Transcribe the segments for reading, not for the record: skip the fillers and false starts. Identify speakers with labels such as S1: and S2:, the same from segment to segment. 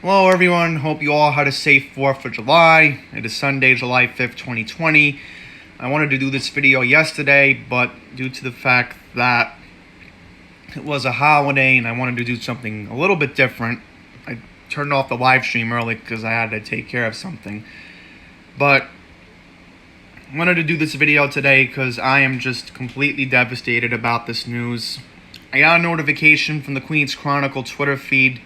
S1: Hello everyone, hope you all had a safe 4th of July. It is Sunday, July 5th, 2020. I wanted to do this video yesterday, but due to the fact that it was a holiday and I wanted to do something a little bit different, I turned off the live stream early because I had to take care of something. But I wanted to do this video today because I am just completely devastated about this news. I got a notification from the Queen's Chronicle Twitter feed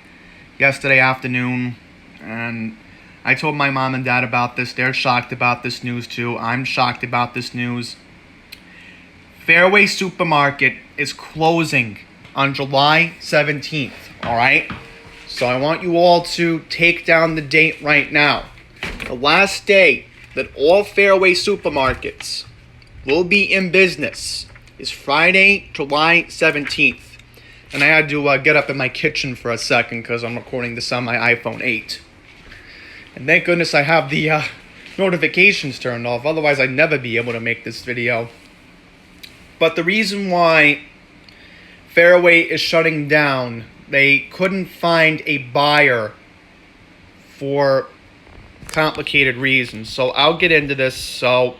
S1: yesterday afternoon, and I told my mom and dad about this. They're shocked about this news too. I'm shocked about this news. Fairway Supermarket is closing on July 17th, alright? So I want you all to take down the date right now. The last day that all Fairway supermarkets will be in business is Friday, July 17th. And I had to get up in my kitchen for a second because I'm recording this on my iPhone 8. And thank goodness I have the notifications turned off. Otherwise, I'd never be able to make this video. But the reason why Fairway is shutting down, they couldn't find a buyer for complicated reasons. So I'll get into this. So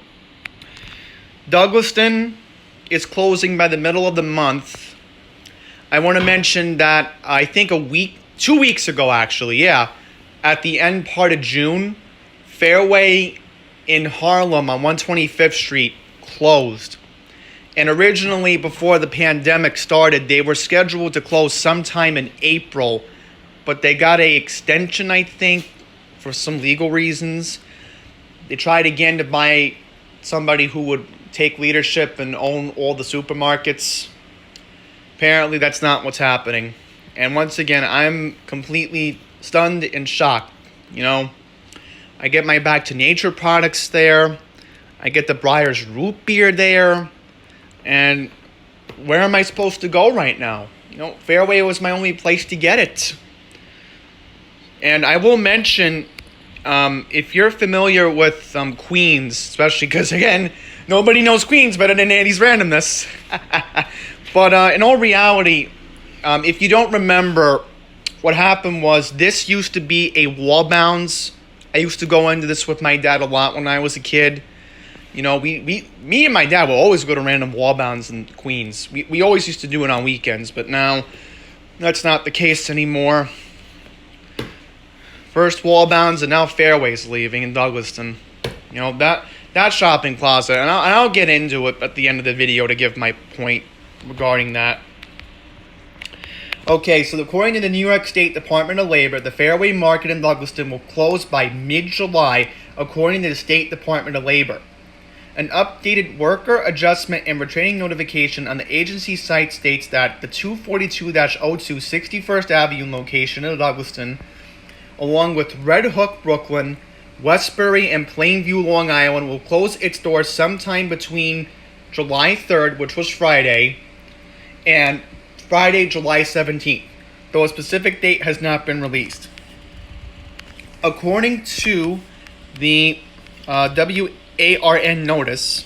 S1: Douglaston is closing by the middle of the month. I want to mention that I think 2 weeks ago actually, at the end part of June, Fairway in Harlem on 125th Street closed. And originally, before the pandemic started, they were scheduled to close sometime in April, but they got an extension, I think, for some legal reasons. They tried again to buy somebody who would take leadership and own all the supermarkets. Apparently, that's not what's happening. And once again, I'm completely stunned and shocked. You know, I get my Back to Nature products there. I get the Breyer's root beer there. And where am I supposed to go right now? You know, Fairway was my only place to get it. And I will mention, if you're familiar with Queens, especially because, again, nobody knows Queens better than Andy's randomness. But in all reality, if you don't remember, what happened was this used to be a Wallbounds. I used to go into this with my dad a lot when I was a kid. You know, me and my dad will always go to random Wallbounds in Queens. We always used to do it on weekends, but now that's not the case anymore. First Wallbounds and now Fairway's leaving in Douglaston. You know, that shopping plaza, and I'll get into it at the end of the video to give my point regarding that. Okay, so according to the New York State Department of Labor, the Fairway Market in Douglaston will close by mid-July, according to the State Department of Labor. An updated worker adjustment and retraining notification on the agency site states that the 242-02 61st Avenue location in Douglaston, along with Red Hook, Brooklyn, Westbury, and Plainview, Long Island, will close its doors sometime between July 3rd, which was Friday, and Friday, July 17th, though a specific date has not been released. According to the WARN notice,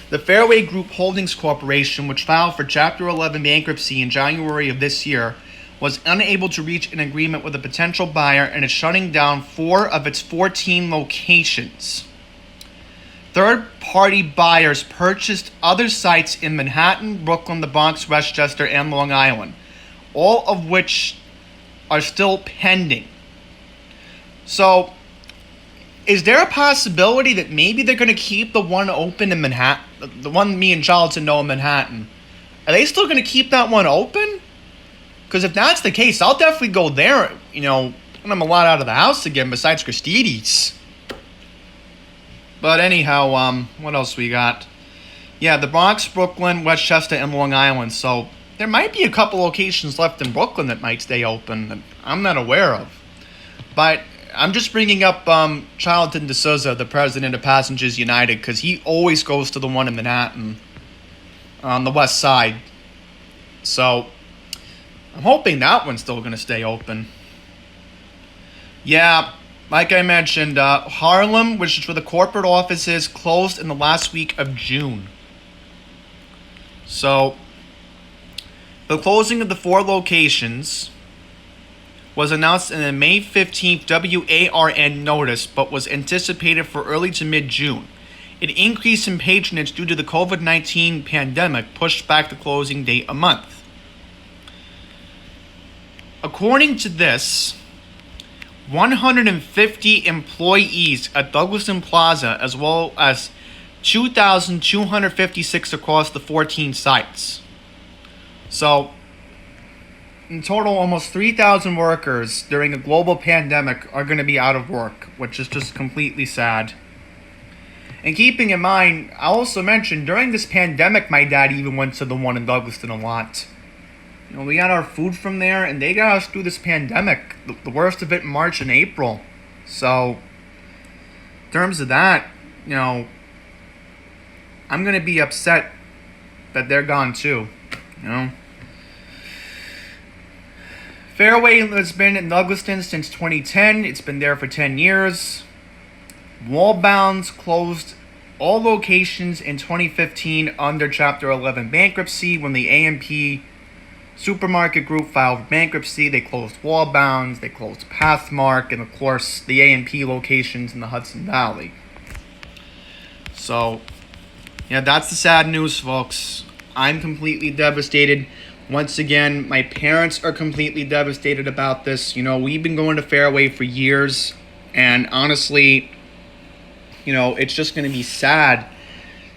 S1: the Fairway Group Holdings Corporation, which filed for Chapter 11 bankruptcy in January of this year, was unable to reach an agreement with a potential buyer and is shutting down 4 of its 14 locations. Third-party buyers purchased other sites in Manhattan, Brooklyn, the Bronx, Westchester, and Long Island, all of which are still pending. So, is there a possibility that maybe they're going to keep the one open in Manhattan, the one me and Charlton know in Manhattan? Are they still going to keep that one open? Because if that's the case, I'll definitely go there, you know, when I'm allowed out of the house again, besides Christie's. But anyhow, what else we got? Yeah, the Bronx, Brooklyn, Westchester, and Long Island. So there might be a couple locations left in Brooklyn that might stay open that I'm not aware of. But I'm just bringing up Charlton DeSouza, the president of Passengers United, because he always goes to the one in Manhattan on the west side. So I'm hoping that one's still going to stay open. Yeah. Like I mentioned, Harlem, which is where the corporate office is, closed in the last week of June. So, the closing of the 4 locations was announced in a May 15th WARN notice but was anticipated for early to mid-June. An increase in patronage due to the COVID-19 pandemic pushed back the closing date a month. According to this, 150 employees at Douglaston Plaza, as well as 2,256 across the 14 sites. So, in total, almost 3,000 workers during a global pandemic are going to be out of work, which is just completely sad. And keeping in mind, I also mentioned, during this pandemic, my dad even went to the one in Douglaston a lot. You know, we got our food from there, and they got us through this pandemic, the worst of it in March and April. So, in terms of that, you know, I'm going to be upset that they're gone too, you know. Fairway has been in Douglaston since 2010. It's been there for 10 years. Wallbounds closed all locations in 2015 under Chapter 11 bankruptcy. When the A&P Supermarket Group filed bankruptcy, they closed Wallbounds, they closed Pathmark, and of course the A&P locations in the Hudson Valley. So, yeah, that's the sad news, folks. I'm completely devastated. Once again, my parents are completely devastated about this. You know, we've been going to Fairway for years, and honestly, you know, it's just going to be sad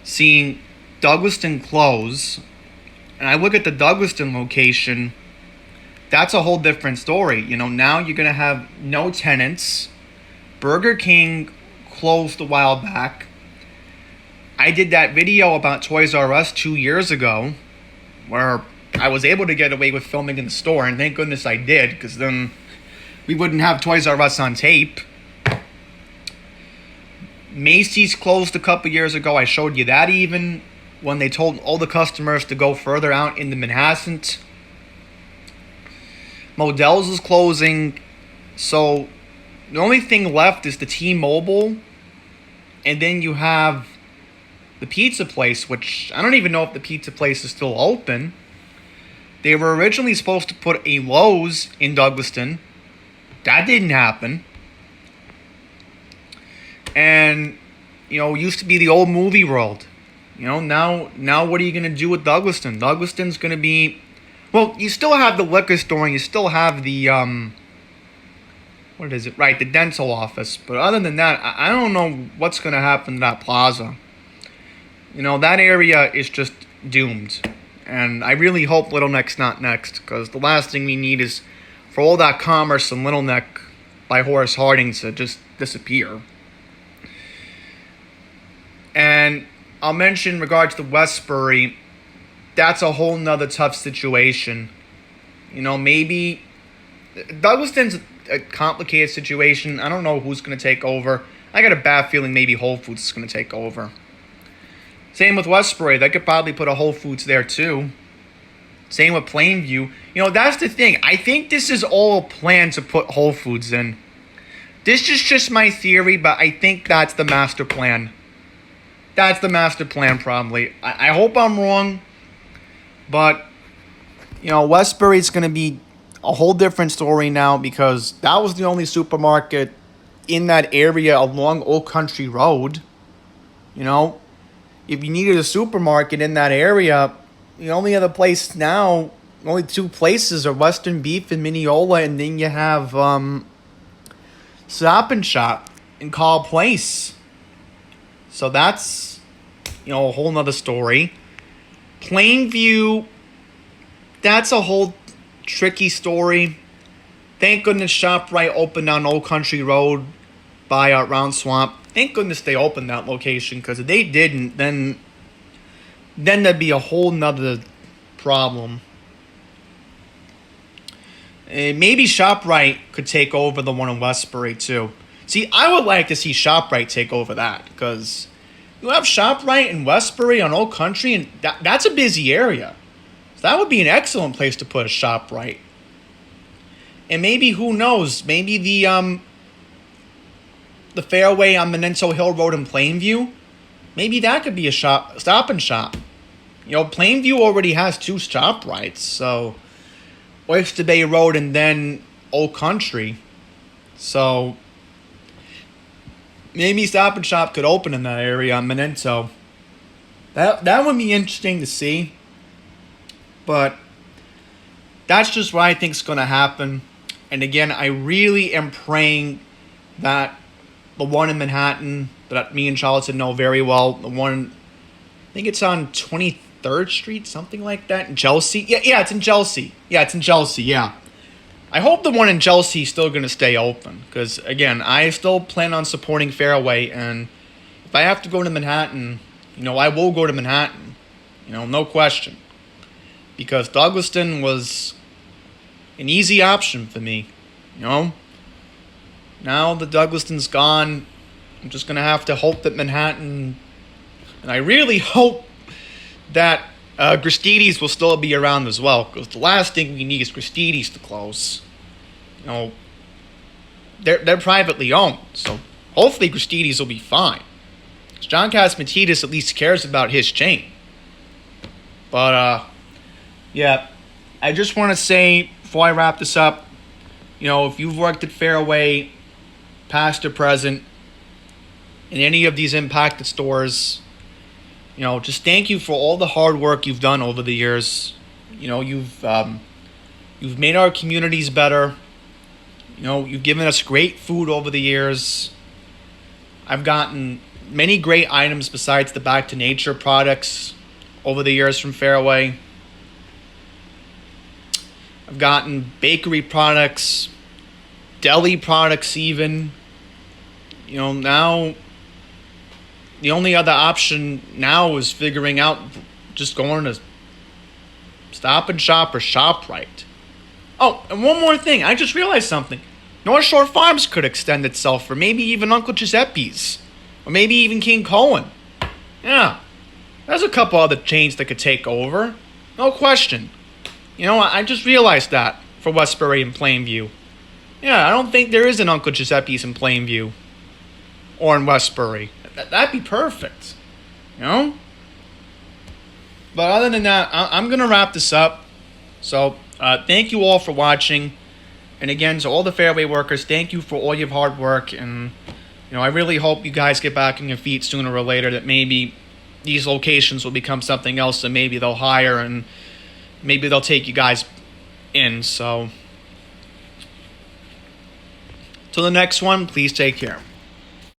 S1: seeing Douglaston close. And I look at the Douglaston location, that's a whole different story. You know, now you're going to have no tenants. Burger King closed a while back. I did that video about Toys R Us 2 years ago where I was able to get away with filming in the store, and thank goodness I did, because then we wouldn't have Toys R Us on tape. Macy's closed a couple years ago. I showed you that even when they told all the customers to go further out into Manhattan. Modell's is closing. So the only thing left is the T-Mobile. And then you have the pizza place, which I don't even know if the pizza place is still open. They were originally supposed to put a Lowe's in Douglaston. That didn't happen. And, you know, it used to be the old movie world. You know, now what are you going to do with Douglaston? Douglaston's going to be... Well, you still have the liquor store, and you still have the, what is it? Right, the dental office. But other than that, I don't know what's going to happen to that plaza. You know, that area is just doomed. And I really hope Little Neck's not next, because the last thing we need is for all that commerce in Little Neck by Horace Harding to just disappear. And I'll mention in regards to Westbury, that's a whole nother tough situation. You know, maybe Douglaston's a complicated situation. I don't know who's going to take over. I got a bad feeling maybe Whole Foods is going to take over. Same with Westbury. They could probably put a Whole Foods there too. Same with Plainview. You know, that's the thing. I think this is all a plan to put Whole Foods in. This is just my theory, but I think that's the master plan. That's the master plan, probably. I hope I'm wrong. But, you know, Westbury's going to be a whole different story now, because that was the only supermarket in that area along Old Country Road. You know, if you needed a supermarket in that area, the only other place now, only two places are Western Beef and Mineola, and then you have Stop and Shop in Call Place. So that's, you know, a whole nother story. Plainview, that's a whole tricky story. Thank goodness ShopRite opened on Old Country Road by Round Swamp. Thank goodness they opened that location, because if they didn't, then there'd be a whole nother problem. Maybe ShopRite could take over the one in Westbury too. See, I would like to see ShopRite take over that, because you have ShopRite in Westbury on Old Country, and that's a busy area. So that would be an excellent place to put a ShopRite. And maybe, who knows, maybe the Fairway on Menento Hill Road in Plainview, maybe that could be a Stop and Shop. You know, Plainview already has two ShopRites, so Oyster Bay Road and then Old Country. So maybe Stop and Shop could open in that area on Minento. That would be interesting to see. But that's just what I think is going to happen. And again, I really am praying that the one in Manhattan that me and Charlotte know very well, the one, I think it's on 23rd Street, something like that, in Chelsea. Yeah, it's in Chelsea. Yeah. I hope the one in Chelsea is still going to stay open. Because, again, I still plan on supporting Fairway. And if I have to go to Manhattan, I will go to Manhattan. No question. Because Douglaston was an easy option for me. Now that Douglaston's gone, I'm just going to have to hope that Manhattan... And I really hope that Gristedes will still be around as well. Because the last thing we need is Gristedes to close. They're privately owned. So hopefully Gristedes will be fine. John Catsimatidis at least cares about his chain. But, yeah, I just want to say, before I wrap this up, if you've worked at Fairway, past or present, in any of these impacted stores, just thank you for all the hard work you've done over the years. You've made our communities better. You've given us great food over the years. I've gotten many great items besides the Back to Nature products over the years from Fairway. I've gotten bakery products, deli products even. Now the only other option now is figuring out just going to Stop and Shop or ShopRite. Oh, and one more thing. I just realized something. North Shore Farms could extend itself, or maybe even Uncle Giuseppe's, or maybe even King Cohen. Yeah, there's a couple other chains that could take over. No question. I just realized that for Westbury and Plainview. Yeah, I don't think there is an Uncle Giuseppe's in Plainview or in Westbury. That'd be perfect. But other than that, I'm going to wrap this up. So, thank you all for watching. And again, to all the Fairway workers, thank you for all your hard work. And, I really hope you guys get back on your feet sooner or later, that maybe these locations will become something else, and maybe they'll hire and maybe they'll take you guys in. So, till the next one, please take care.